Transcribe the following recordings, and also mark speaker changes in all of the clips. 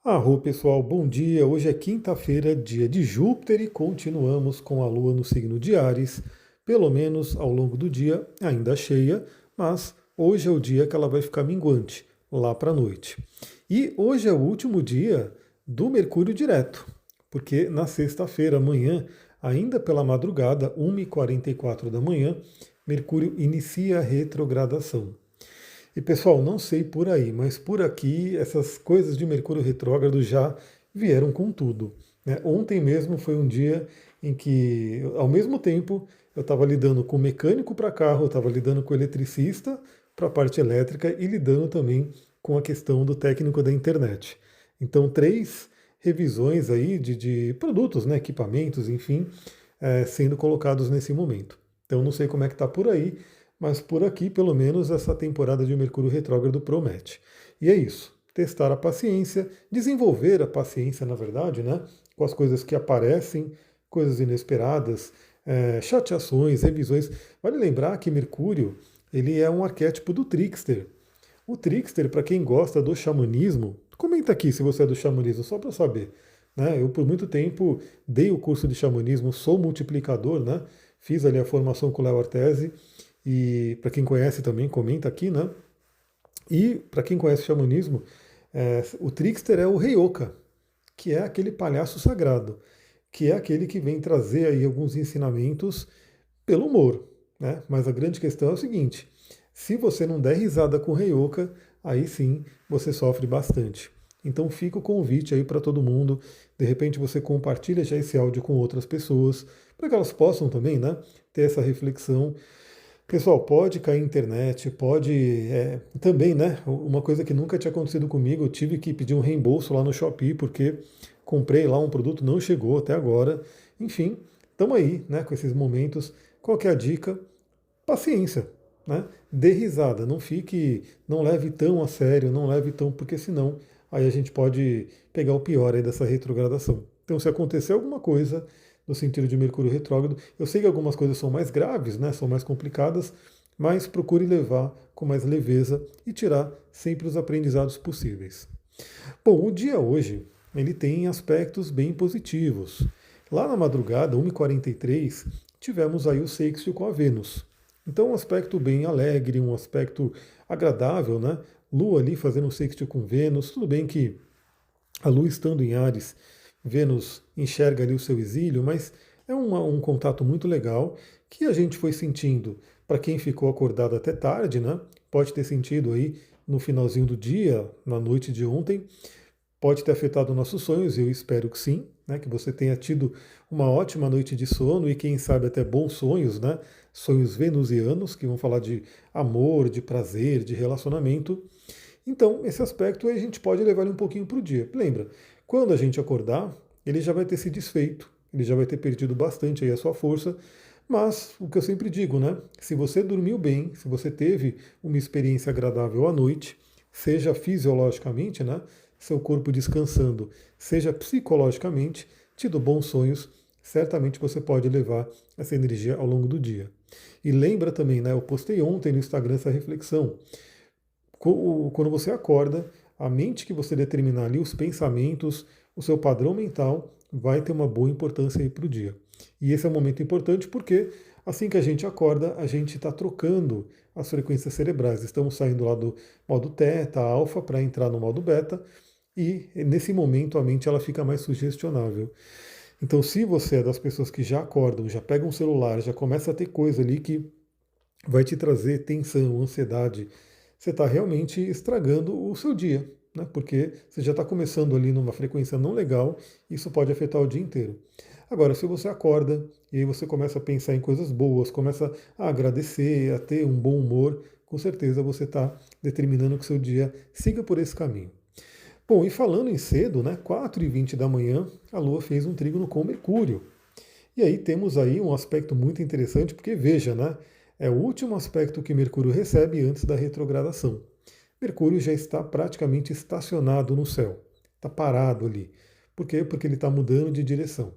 Speaker 1: Arro, pessoal, bom dia. Hoje é quinta-feira, dia de Júpiter e continuamos com a Lua no signo de Áries, pelo menos ao longo do dia, ainda cheia, mas hoje é o dia que ela vai ficar minguante, lá para a noite. E hoje é o último dia do Mercúrio direto, porque na sexta-feira, amanhã, ainda pela madrugada, 1h44 da manhã, Mercúrio inicia a retrogradação. E pessoal, não sei por aí, mas por aqui essas coisas de Mercúrio retrógrado já vieram com tudo, né? Ontem mesmo foi um dia em que, ao mesmo tempo, eu estava lidando com mecânico para carro, eu estava lidando com eletricista para a parte elétrica e lidando também com a questão do técnico da internet. Então, três revisões aí de produtos, né, equipamentos, enfim, sendo colocados nesse momento. Então, não sei como é que está por aí, mas por aqui, pelo menos, essa temporada de Mercúrio retrógrado promete. E é isso. Testar a paciência, desenvolver a paciência, na verdade, né? Com as coisas que aparecem, coisas inesperadas, chateações, revisões. Vale lembrar que Mercúrio, ele é um arquétipo do trickster. O trickster, para quem gosta do xamanismo, comenta aqui se você é do xamanismo, só para eu saber. Né? Eu, por muito tempo, dei o curso de xamanismo, sou multiplicador, né? Fiz ali a formação com o Léo Artesi, e para quem conhece também, comenta aqui, né? E para quem conhece o xamanismo, o trickster é o Rei Oka, que é aquele palhaço sagrado, que é aquele que vem trazer aí alguns ensinamentos pelo humor, né? Mas a grande questão é o seguinte: se você não der risada com o Rei Oka, aí sim você sofre bastante. Então fica o convite aí para todo mundo. De repente você compartilha já esse áudio com outras pessoas, para que elas possam também, né, ter essa reflexão. Pessoal, pode cair internet, pode. Também, né? Uma coisa que nunca tinha acontecido comigo, eu tive que pedir um reembolso lá no Shopee, porque comprei lá um produto, não chegou até agora. Enfim, estamos aí, né? Com esses momentos. Qual que é a dica? Paciência, né? Dê risada, não fique, não leve tão a sério, não leve tão, porque senão aí a gente pode pegar o pior aí dessa retrogradação. Então, se acontecer alguma coisa no sentido de Mercúrio retrógrado, eu sei que algumas coisas são mais graves, né? São mais complicadas, mas procure levar com mais leveza e tirar sempre os aprendizados possíveis. Bom, o dia hoje ele tem aspectos bem positivos. Lá na madrugada, 1h43, tivemos aí o sextil com a Vênus. Então, um aspecto bem alegre, um aspecto agradável, né? Lua ali fazendo um sextil com Vênus. Tudo bem que a Lua estando em Áries, Vênus enxerga ali o seu exílio, mas é um contato muito legal que a gente foi sentindo para quem ficou acordado até tarde, né? Pode ter sentido aí no finalzinho do dia, na noite de ontem, pode ter afetado nossos sonhos, eu espero que sim, né? Que você tenha tido uma ótima noite de sono e quem sabe até bons sonhos, né? Sonhos venusianos, que vão falar de amor, de prazer, de relacionamento. Então, esse aspecto a gente pode levar ele um pouquinho para o dia. Lembra, quando a gente acordar, ele já vai ter se desfeito, ele já vai ter perdido bastante aí a sua força, mas o que eu sempre digo, né? Se você dormiu bem, se você teve uma experiência agradável à noite, seja fisiologicamente, né? Seu corpo descansando, seja psicologicamente, tido bons sonhos, certamente você pode levar essa energia ao longo do dia. E lembra também, né? Eu postei ontem no Instagram essa reflexão. Quando você acorda, a mente que você determinar ali, os pensamentos, o seu padrão mental, vai ter uma boa importância aí para o dia. E esse é um momento importante porque assim que a gente acorda, a gente está trocando as frequências cerebrais. Estamos saindo lá do modo teta, alfa, para entrar no modo beta, e nesse momento a mente ela fica mais sugestionável. Então, se você é das pessoas que já acordam, já pegam um celular, já começa a ter coisa ali que vai te trazer tensão, ansiedade, você está realmente estragando o seu dia, né? Porque você já está começando ali numa frequência não legal, isso pode afetar o dia inteiro. Agora, se você acorda e aí você começa a pensar em coisas boas, começa a agradecer, a ter um bom humor, com certeza você está determinando que o seu dia siga por esse caminho. Bom, e falando em cedo, né, 4h20 da manhã, a Lua fez um trígono com Mercúrio. E aí temos aí um aspecto muito interessante, porque veja, né? É o último aspecto que Mercúrio recebe antes da retrogradação. Mercúrio já está praticamente estacionado no céu, está parado ali. Por quê? Porque ele está mudando de direção.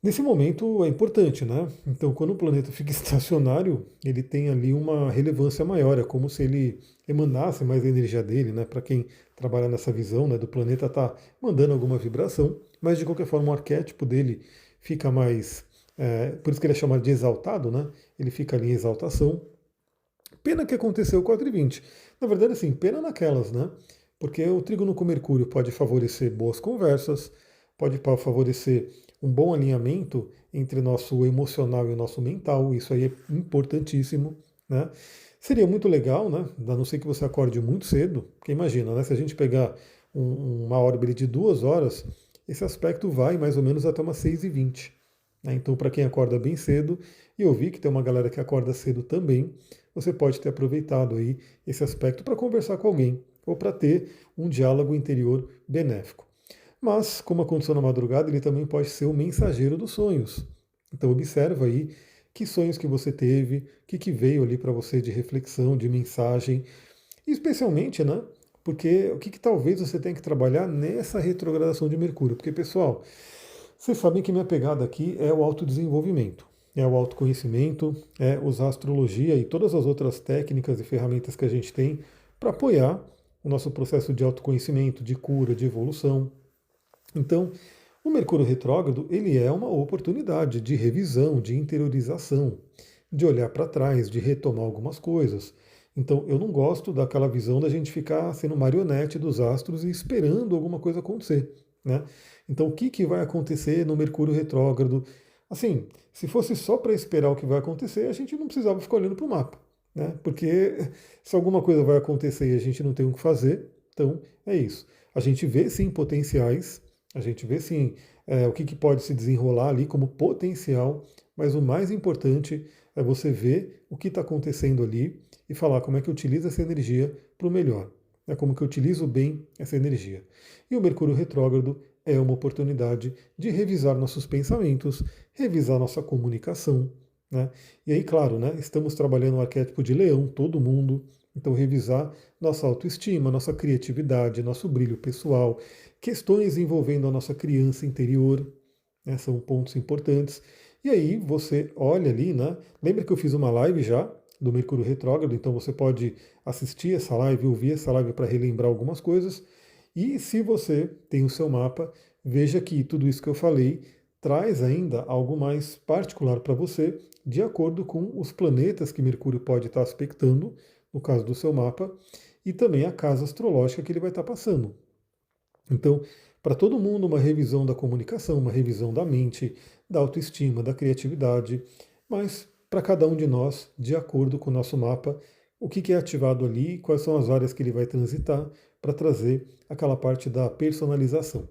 Speaker 1: Nesse momento é importante, né? Então, quando o planeta fica estacionário, ele tem ali uma relevância maior, é como se ele emanasse mais a energia dele, né? Para quem trabalha nessa visão, né, do planeta tá mandando alguma vibração, mas de qualquer forma o arquétipo dele fica mais, por isso que ele é chamado de exaltado, né? Ele fica ali em exaltação. Pena que aconteceu o 4:20. Na verdade, assim, pena naquelas, né? Porque o trígono com Mercúrio pode favorecer boas conversas, pode favorecer um bom alinhamento entre nosso emocional e o nosso mental, isso aí é importantíssimo, né? Seria muito legal, né? A não ser que você acorde muito cedo, porque imagina, né? Se a gente pegar uma órbita de 2 horas, esse aspecto vai mais ou menos até umas 6:20. Né? Então, para quem acorda bem cedo, e eu vi que tem uma galera que acorda cedo também, você pode ter aproveitado aí esse aspecto para conversar com alguém ou para ter um diálogo interior benéfico. Mas, como aconteceu na madrugada, ele também pode ser o mensageiro dos sonhos. Então observa aí que sonhos que você teve, o que veio ali para você de reflexão, de mensagem, e especialmente, né? Porque o que talvez você tenha que trabalhar nessa retrogradação de Mercúrio? Porque, pessoal, vocês sabem que minha pegada aqui é o autodesenvolvimento, é o autoconhecimento, é usar a astrologia e todas as outras técnicas e ferramentas que a gente tem para apoiar o nosso processo de autoconhecimento, de cura, de evolução. Então, o Mercúrio retrógrado, ele é uma oportunidade de revisão, de interiorização, de olhar para trás, de retomar algumas coisas. Então, eu não gosto daquela visão da gente ficar sendo marionete dos astros e esperando alguma coisa acontecer, né? Então, o que vai acontecer no Mercúrio retrógrado? Assim, se fosse só para esperar o que vai acontecer, a gente não precisava ficar olhando para o mapa, né? Porque se alguma coisa vai acontecer e a gente não tem o que fazer, então é isso. A gente vê sim potenciais, a gente vê sim o que pode se desenrolar ali como potencial, mas o mais importante é você ver o que está acontecendo ali e falar como é que eu utilizo essa energia para o melhor, né? Como que eu utilizo bem essa energia. E o Mercúrio retrógrado é uma oportunidade de revisar nossos pensamentos, revisar nossa comunicação, né? E aí, claro, né, estamos trabalhando o arquétipo de leão, todo mundo, então revisar nossa autoestima, nossa criatividade, nosso brilho pessoal, questões envolvendo a nossa criança interior, né, são pontos importantes. E aí você olha ali, né? Lembra que eu fiz uma live já do Mercúrio Retrógrado, então você pode assistir essa live, ouvir essa live para relembrar algumas coisas. E se você tem o seu mapa, veja que tudo isso que eu falei traz ainda algo mais particular para você, de acordo com os planetas que Mercúrio pode estar aspectando, no caso do seu mapa, e também a casa astrológica que ele vai estar passando. Então, para todo mundo, uma revisão da comunicação, uma revisão da mente, da autoestima, da criatividade, mas para cada um de nós, de acordo com o nosso mapa, o que é ativado ali, quais são as áreas que ele vai transitar para trazer aquela parte da personalização.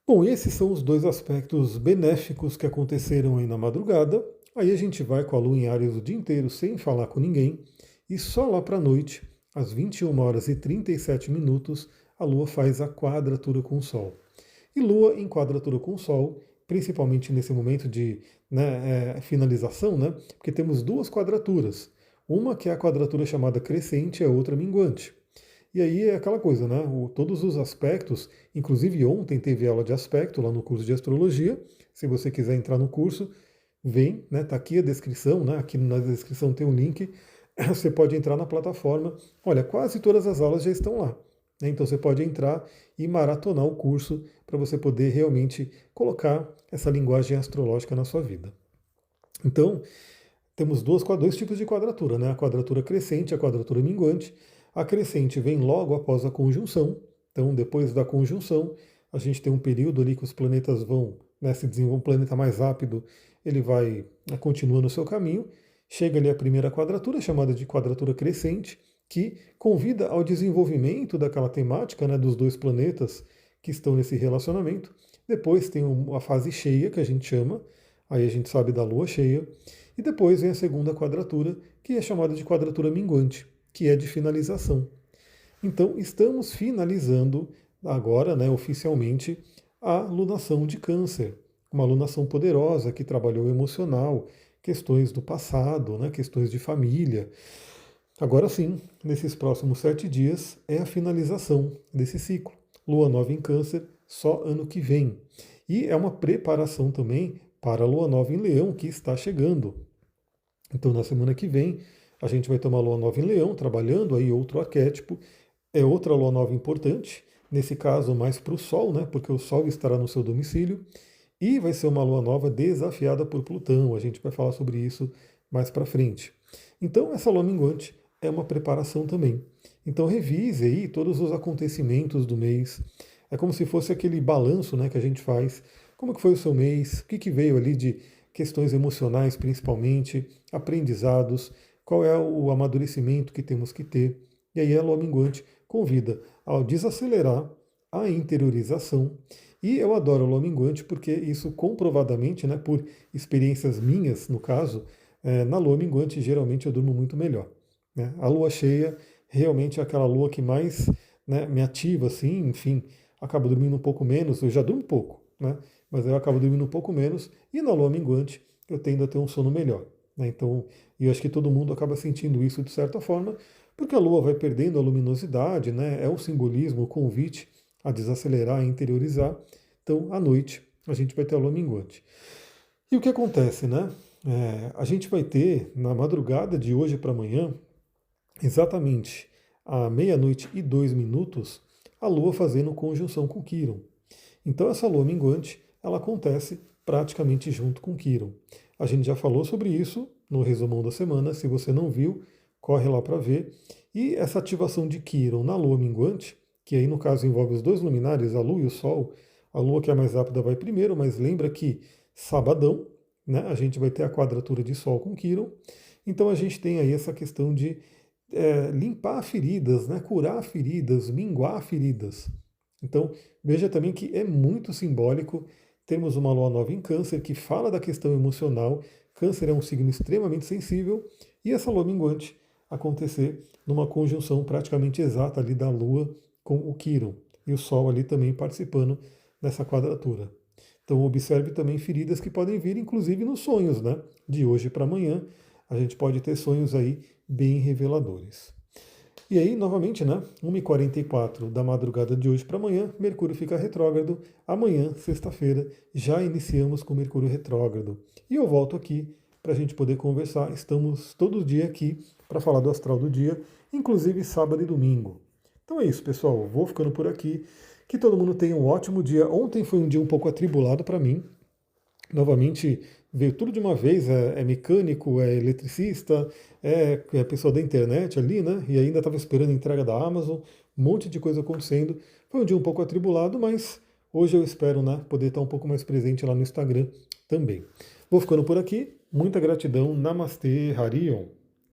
Speaker 1: Bom, esses são os dois aspectos benéficos que aconteceram aí na madrugada. Aí a gente vai com a Lua em Áries o dia inteiro sem falar com ninguém, e só lá para a noite, às 21h37, a Lua faz a quadratura com o Sol. E Lua em quadratura com o Sol, principalmente nesse momento de, né, finalização, né, porque temos duas quadraturas. Uma que é a quadratura chamada crescente e a outra minguante. E aí é aquela coisa, né? Todos os aspectos, inclusive ontem teve aula de aspecto lá no curso de astrologia. Se você quiser entrar no curso, vem, né? Tá aqui a descrição, né? Aqui na descrição tem um link. Você pode entrar na plataforma. Olha, quase todas as aulas já estão lá, né? Então você pode entrar e maratonar o curso para você poder realmente colocar essa linguagem astrológica na sua vida. Então, temos dois tipos de quadratura, né? A quadratura crescente e a quadratura minguante. A crescente vem logo após a conjunção. Então, depois da conjunção, a gente tem um período ali que os planetas vão, né, se desenvolver. Um planeta mais rápido, ele vai, né, continuando o seu caminho. Chega ali a primeira quadratura, chamada de quadratura crescente, que convida ao desenvolvimento daquela temática, né, dos dois planetas que estão nesse relacionamento. Depois tem a fase cheia, que a gente chama, aí a gente sabe da lua cheia. E depois vem a segunda quadratura, que é chamada de quadratura minguante, que é de finalização. Então, estamos finalizando agora, né, oficialmente, a lunação de Câncer. Uma lunação poderosa que trabalhou o emocional, questões do passado, né, questões de família. Agora sim, nesses próximos 7 dias, é a finalização desse ciclo. Lua nova em Câncer, só ano que vem. E é uma preparação também para a lua nova em Leão que está chegando. Então, na semana que vem, a gente vai ter uma lua nova em Leão, trabalhando aí outro arquétipo. É outra lua nova importante, nesse caso mais para o Sol, né? Porque o Sol estará no seu domicílio. E vai ser uma lua nova desafiada por Plutão. A gente vai falar sobre isso mais para frente. Então, essa lua minguante é uma preparação também. Então, revise aí todos os acontecimentos do mês. É como se fosse aquele balanço, né, que a gente faz. Como que foi o seu mês? O que, que veio ali de questões emocionais, principalmente, aprendizados, qual é o amadurecimento que temos que ter. E aí a lua minguante convida ao desacelerar, a interiorização. E eu adoro a lua minguante porque isso comprovadamente, né, por experiências minhas, no caso, na lua minguante geralmente eu durmo muito melhor. Né? A lua cheia realmente é aquela lua que mais, né, me ativa, assim, enfim, acabo dormindo um pouco menos, eu já durmo pouco, né? Mas eu acabo dormindo um pouco menos, e na lua minguante eu tendo a ter um sono melhor. Né? Então, eu acho que todo mundo acaba sentindo isso de certa forma, porque a lua vai perdendo a luminosidade, né? É o simbolismo, o convite a desacelerar, a interiorizar. Então, à noite, a gente vai ter a lua minguante. E o que acontece, né? A gente vai ter, na madrugada de hoje para amanhã, exatamente à meia-noite e 2 minutos, a Lua fazendo conjunção com Quirón. Então essa Lua minguante, ela acontece praticamente junto com Quirón. A gente já falou sobre isso no resumão da semana, se você não viu, corre lá para ver. E essa ativação de Quirón na Lua minguante, que aí no caso envolve os dois luminares, a Lua e o Sol, a Lua que é mais rápida vai primeiro, mas lembra que sabadão, né, a gente vai ter a quadratura de Sol com Quirón, então a gente tem aí essa questão de limpar feridas, né, curar feridas, minguar feridas. Então, veja também que é muito simbólico termos uma lua nova em Câncer que fala da questão emocional. Câncer é um signo extremamente sensível e essa lua minguante acontecer numa conjunção praticamente exata ali da lua com o Quirón e o Sol ali também participando dessa quadratura. Então, observe também feridas que podem vir, inclusive nos sonhos, né? De hoje para amanhã, a gente pode ter sonhos aí bem reveladores. E aí, novamente, né? 1h44 da madrugada de hoje para amanhã, Mercúrio fica retrógrado. Amanhã, sexta-feira, já iniciamos com Mercúrio retrógrado. E eu volto aqui para a gente poder conversar. Estamos todo dia aqui para falar do astral do dia, inclusive sábado e domingo. Então é isso, pessoal. Vou ficando por aqui. Que todo mundo tenha um ótimo dia. Ontem foi um dia um pouco atribulado para mim. Novamente veio tudo de uma vez, é mecânico, é eletricista, é pessoa da internet ali, né? E ainda estava esperando a entrega da Amazon, um monte de coisa acontecendo. Foi um dia um pouco atribulado, mas hoje eu espero, né, poder estar um pouco mais presente lá no Instagram também. Vou ficando por aqui, muita gratidão, Namastê, Harion.